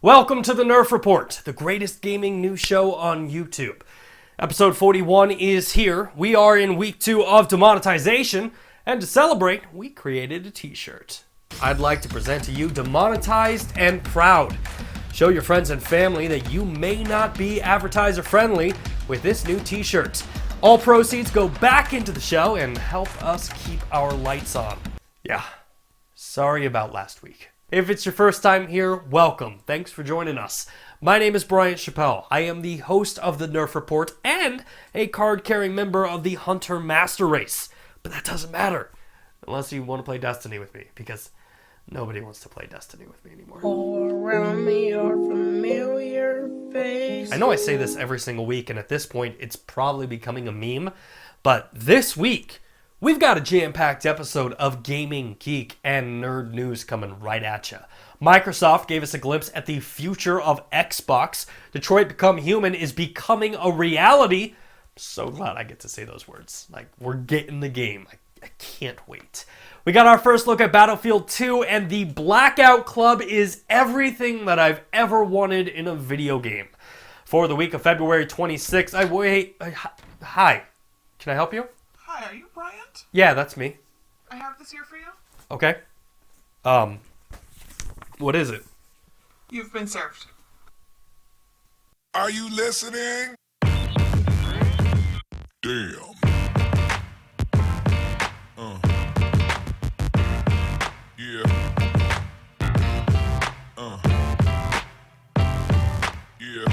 Welcome to the Nerf Report, the greatest gaming news show on YouTube. Episode 41 is here. We are in week 2 of demonetization, and to celebrate, we created a t-shirt. I'd like to present to you Demonetized and Proud. Show your friends and family that you may not be advertiser friendly with this new t-shirt. All proceeds go back into the show and help us keep our lights on. Yeah, sorry about last week. If it's your first time here, welcome. Thanks for joining us. My name is Bryant Chappel. I am the host of the Nerf Report and a card-carrying member of the Hunter Master Race. But that doesn't matter, unless you want to play Destiny with me, because nobody wants to play Destiny with me anymore. All around me are familiar faces. I know I say this every single week, and at this point, it's probably becoming a meme, but this week, we've got a jam-packed episode of gaming, geek, and nerd news coming right at you. Microsoft gave us a glimpse at the future of Xbox. Detroit Become Human is becoming a reality. I'm so glad I get to say those words. Like, we're getting the game. I can't wait. We got our first look at Battlefield 2, and the Blackout Club is everything that I've ever wanted in a video game. For the week of February 26th, hi, can I help you? Hi, are you Bryant? Yeah, that's me. I have this here for you. Okay. What is it? You've been served. Are you listening? Damn. Yeah. Yeah.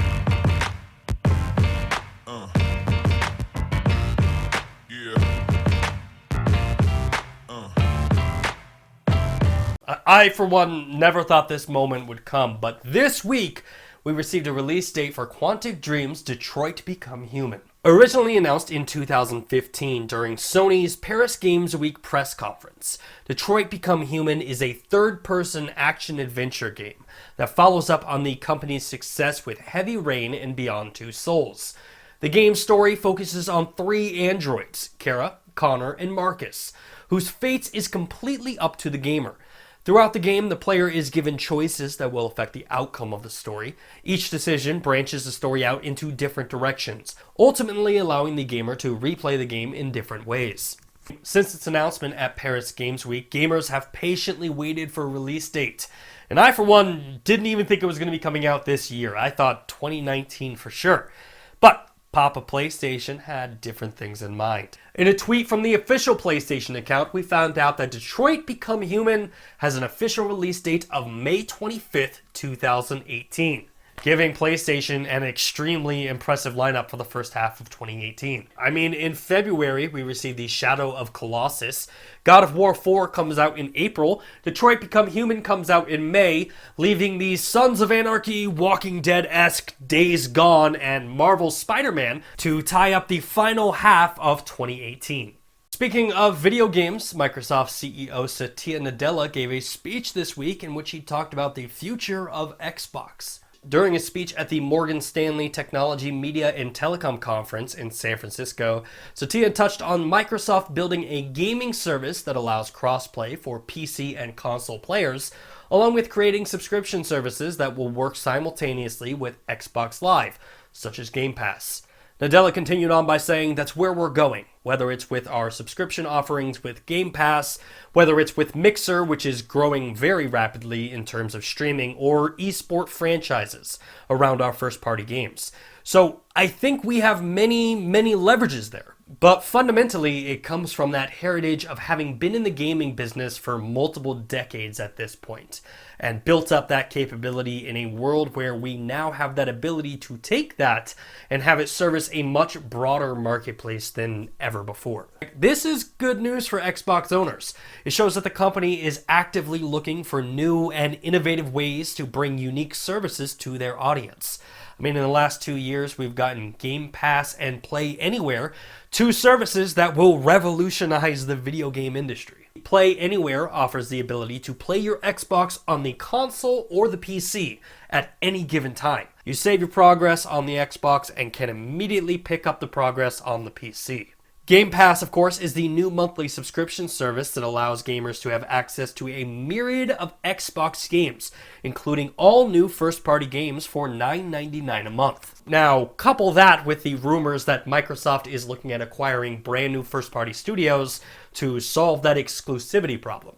I, for one, never thought this moment would come, but this week, we received a release date for Quantic Dream's Detroit Become Human. Originally announced in 2015 during Sony's Paris Games Week press conference, Detroit Become Human is a third-person action-adventure game that follows up on the company's success with Heavy Rain and Beyond Two Souls. The game's story focuses on 3 androids, Kara, Connor, and Marcus, whose fate is completely up to the gamer. Throughout the game, the player is given choices that will affect the outcome of the story. Each decision branches the story out into different directions, ultimately allowing the gamer to replay the game in different ways. Since its announcement at Paris Games Week, gamers have patiently waited for a release date. And I, for one, didn't even think it was going to be coming out this year. I thought 2019 for sure. But Papa PlayStation had different things in mind. In a tweet from the official PlayStation account, we found out that Detroit Become Human has an official release date of May 25th, 2018, giving PlayStation an extremely impressive lineup for the first half of 2018. I mean, in February, we received the Shadow of Colossus. God of War 4 comes out in April. Detroit Become Human comes out in May, leaving the Sons of Anarchy, Walking Dead-esque Days Gone, and Marvel's Spider-Man to tie up the final half of 2018. Speaking of video games, Microsoft CEO Satya Nadella gave a speech this week in which he talked about the future of Xbox. During a speech at the Morgan Stanley Technology, Media, and Telecom Conference in San Francisco, Satya touched on Microsoft building a gaming service that allows crossplay for PC and console players, along with creating subscription services that will work simultaneously with Xbox Live, such as Game Pass. Nadella continued on by saying that's where we're going, whether it's with our subscription offerings with Game Pass, whether it's with Mixer, which is growing very rapidly in terms of streaming, or esport franchises around our first-party games. So I think we have many leverages there. But fundamentally, it comes from that heritage of having been in the gaming business for multiple decades at this point, and built up that capability in a world where we now have that ability to take that and have it service a much broader marketplace than ever before. This is good news for Xbox owners. It shows that the company is actively looking for new and innovative ways to bring unique services to their audience. I mean, in the last 2 years, we've gotten Game Pass and Play Anywhere, 2 services that will revolutionize the video game industry. Play Anywhere offers the ability to play your Xbox on the console or the PC at any given time. You save your progress on the Xbox and can immediately pick up the progress on the PC. Game Pass, of course, is the new monthly subscription service that allows gamers to have access to a myriad of Xbox games, including all new first-party games for $9.99 a month. Now, couple that with the rumors that Microsoft is looking at acquiring brand new first-party studios to solve that exclusivity problem.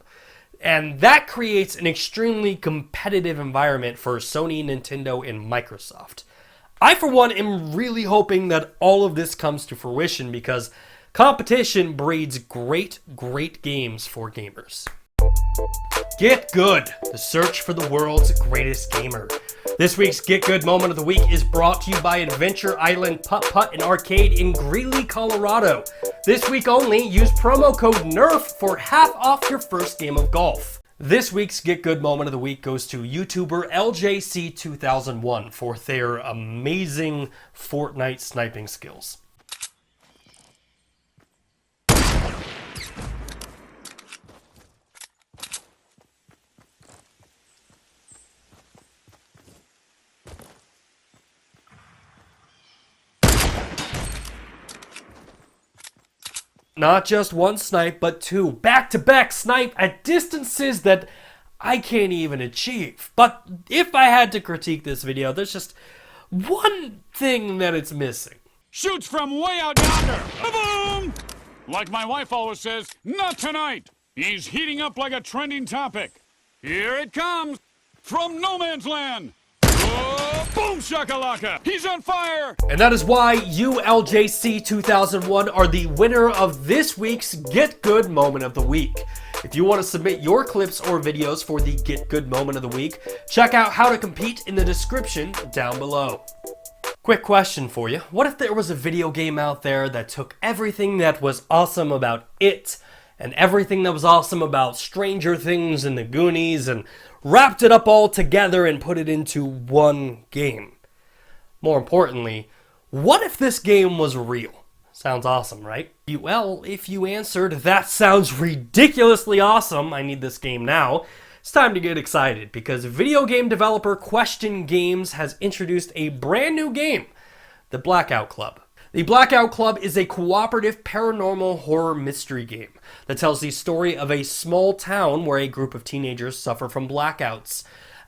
And that creates an extremely competitive environment for Sony, Nintendo, and Microsoft. I, for one, am really hoping that all of this comes to fruition because competition breeds great games for gamers. Get Good, the search for the world's greatest gamer. This week's Get Good Moment of the Week is brought to you by Adventure Island Putt-Putt and Arcade in Greeley, Colorado. This week only, use promo code NERF for half off your first game of golf. This week's Get Good Moment of the Week goes to YouTuber LJC2001 for their amazing Fortnite sniping skills. Not just one snipe, but two back-to-back snipe at distances that I can't even achieve. But if I had to critique this video, there's just one thing that it's missing. Shoots from way out yonder. Boom! Like my wife always says, not tonight. He's heating up like a trending topic. Here it comes from no man's land. Oh, boom shakalaka! He's on fire! And that is why you, LJC2001, are the winner of this week's Get Good Moment of the Week. If you want to submit your clips or videos for the Get Good Moment of the Week, check out how to compete in the description down below. Quick question for you. What if there was a video game out there that took everything that was awesome about it and everything that was awesome about Stranger Things and the Goonies and wrapped it up all together and put it into one game? More importantly, what if this game was real? Sounds awesome, right? Well, if you answered, that sounds ridiculously awesome, I need this game now, it's time to get excited because video game developer Question Games has introduced a brand new game, the Blackout Club. The Blackout Club is a cooperative paranormal horror mystery game that tells the story of a small town where a group of teenagers suffer from blackouts.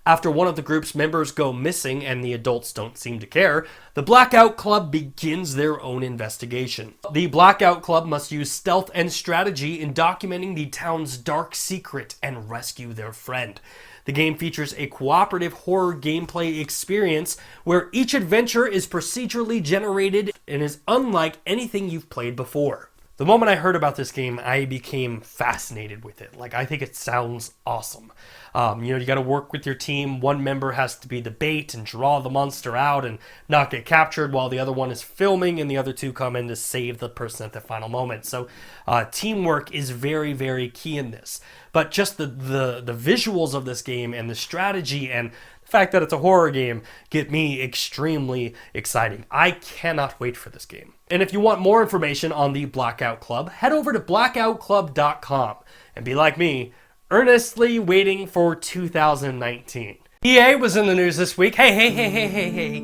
After one of the group's members go missing and the adults don't seem to care, the Blackout Club begins their own investigation. The Blackout Club must use stealth and strategy in documenting the town's dark secret and rescue their friend. The game features a cooperative horror gameplay experience where each adventure is procedurally generated and is unlike anything you've played before. The moment I heard about this game, I became fascinated with it. I think it sounds awesome. You got to work with your team. One member has to be the bait and draw the monster out and not get captured while the other one is filming and the other two come in to save the person at the final moment. So teamwork is very, very key in this. But just the visuals of this game and the strategy and the fact that it's a horror game get me extremely excited. I cannot wait for this game. And if you want more information on the Blackout Club, head over to blackoutclub.com and be like me, earnestly waiting for 2019. EA was in the news this week. Hey.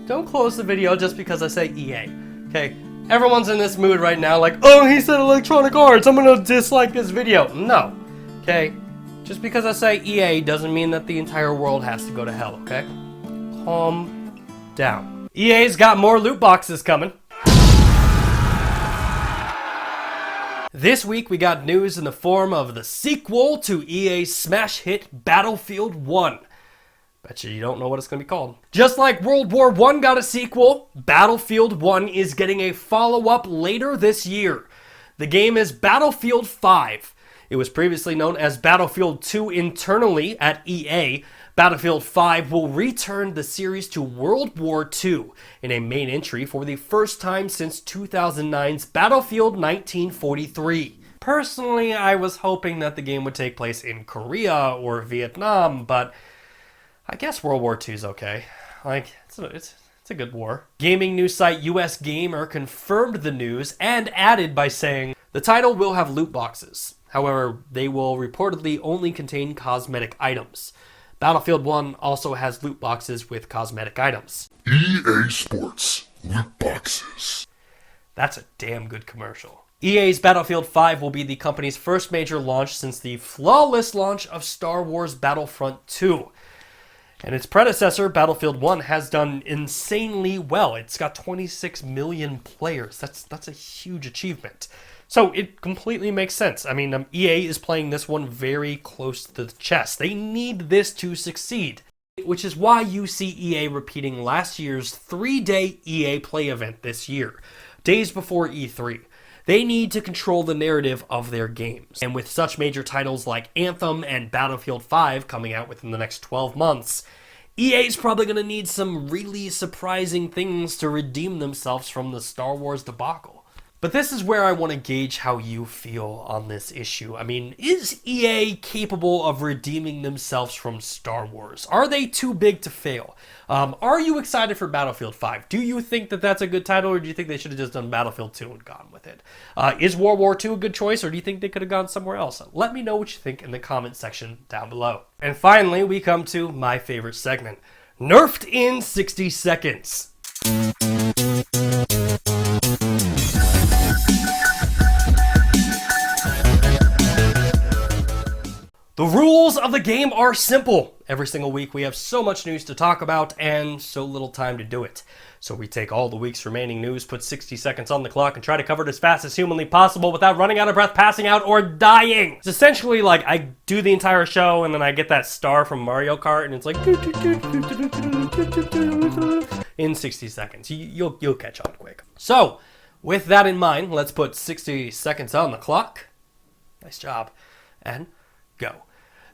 Don't close the video just because I say EA, okay? Everyone's in this mood right now like, oh, he said Electronic Arts, I'm gonna dislike this video. No, okay? Just because I say EA doesn't mean that the entire world has to go to hell, okay? Calm down. EA's got more loot boxes coming. This week we got news in the form of the sequel to EA's smash hit Battlefield 1. Bet you don't know what it's going to be called. Just like World War I got a sequel, Battlefield 1 is getting a follow-up later this year. The game is Battlefield 5. It was previously known as Battlefield 2 internally at EA. Battlefield 5 will return the series to World War II in a main entry for the first time since 2009's Battlefield 1943. Personally, I was hoping that the game would take place in Korea or Vietnam, but I guess World War II is okay. It's a good war. Gaming news site US Gamer confirmed the news and added by saying, the title will have loot boxes. However, they will reportedly only contain cosmetic items. Battlefield 1 also has loot boxes with cosmetic items. EA Sports loot boxes. That's a damn good commercial. EA's Battlefield 5 will be the company's first major launch since the flawless launch of Star Wars Battlefront 2. And its predecessor, Battlefield 1, has done insanely well. It's got 26 million players. That's a huge achievement. So it completely makes sense. I mean, EA is playing this one very close to the chest. They need this to succeed, which is why you see EA repeating last year's 3-day EA Play event this year, days before E3. They need to control the narrative of their games. And with such major titles like Anthem and Battlefield 5 coming out within the next 12 months, EA's probably going to need some really surprising things to redeem themselves from the Star Wars debacle. But this is where I want to gauge how you feel on this issue. I mean, is EA capable of redeeming themselves from Star Wars? Are they too big to fail? Are you excited for Battlefield 5? Do you think that that's a good title, or do you think they should have just done Battlefield 2 and gone with it? Is World War II a good choice, or do you think they could have gone somewhere else? Let me know what you think in the comment section down below. And finally, we come to my favorite segment, Nerfed in 60 Seconds. The rules of the game are simple. Every single week we have so much news to talk about and so little time to do it. So we take all the week's remaining news, put 60 seconds on the clock, and try to cover it as fast as humanly possible without running out of breath, passing out, or dying. It's essentially like I do the entire show and then I get that star from Mario Kart and it's like in 60 seconds. You'll catch on quick. So with that in mind, let's put 60 seconds on the clock. Nice job. And go.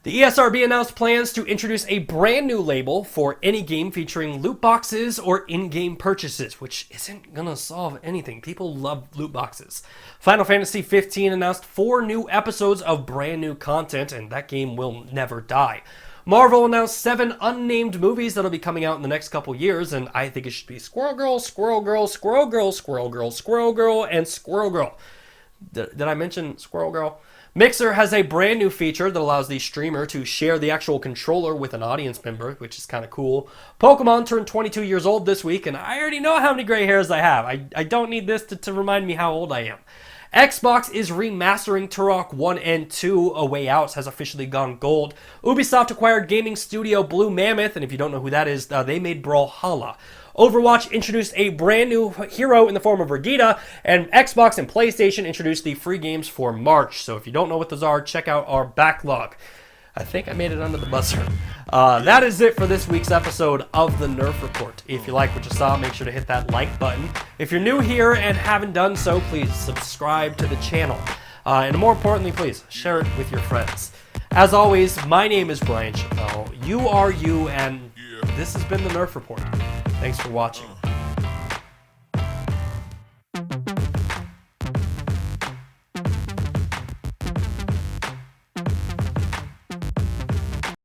The ESRB announced plans to introduce a brand new label for any game featuring loot boxes or in-game purchases, which isn't gonna solve anything. People love loot boxes. Final Fantasy 15 announced 4 new episodes of brand new content, and that game will never die. Marvel announced 7 unnamed movies that'll be coming out in the next couple years, and I think it should be Squirrel Girl, Squirrel Girl, Squirrel Girl, Squirrel Girl, Squirrel Girl, and Squirrel Girl. Did I mention Squirrel Girl? Mixer has a brand new feature that allows the streamer to share the actual controller with an audience member, which is kind of cool. Pokemon turned 22 years old this week, and I already know how many gray hairs I have. I don't need this to remind me how old I am. Xbox is remastering Turok 1 and 2. A Way Out has officially gone gold. Ubisoft acquired gaming studio Blue Mammoth, and if you don't know who that is, they made Brawlhalla. Overwatch introduced a brand new hero in the form of Regita, and Xbox and PlayStation introduced the free games for March. So if you don't know what those are, check out our backlog. I think I made it under the buzzer. That is it for this week's episode of the Nerf Report. If you like what you saw, make sure to hit that like button. If you're new here and haven't done so, please subscribe to the channel. And more importantly, please share it with your friends. As always, my name is Bryant Chappel. You are you, and this has been the Nerf Report. Thanks for watching.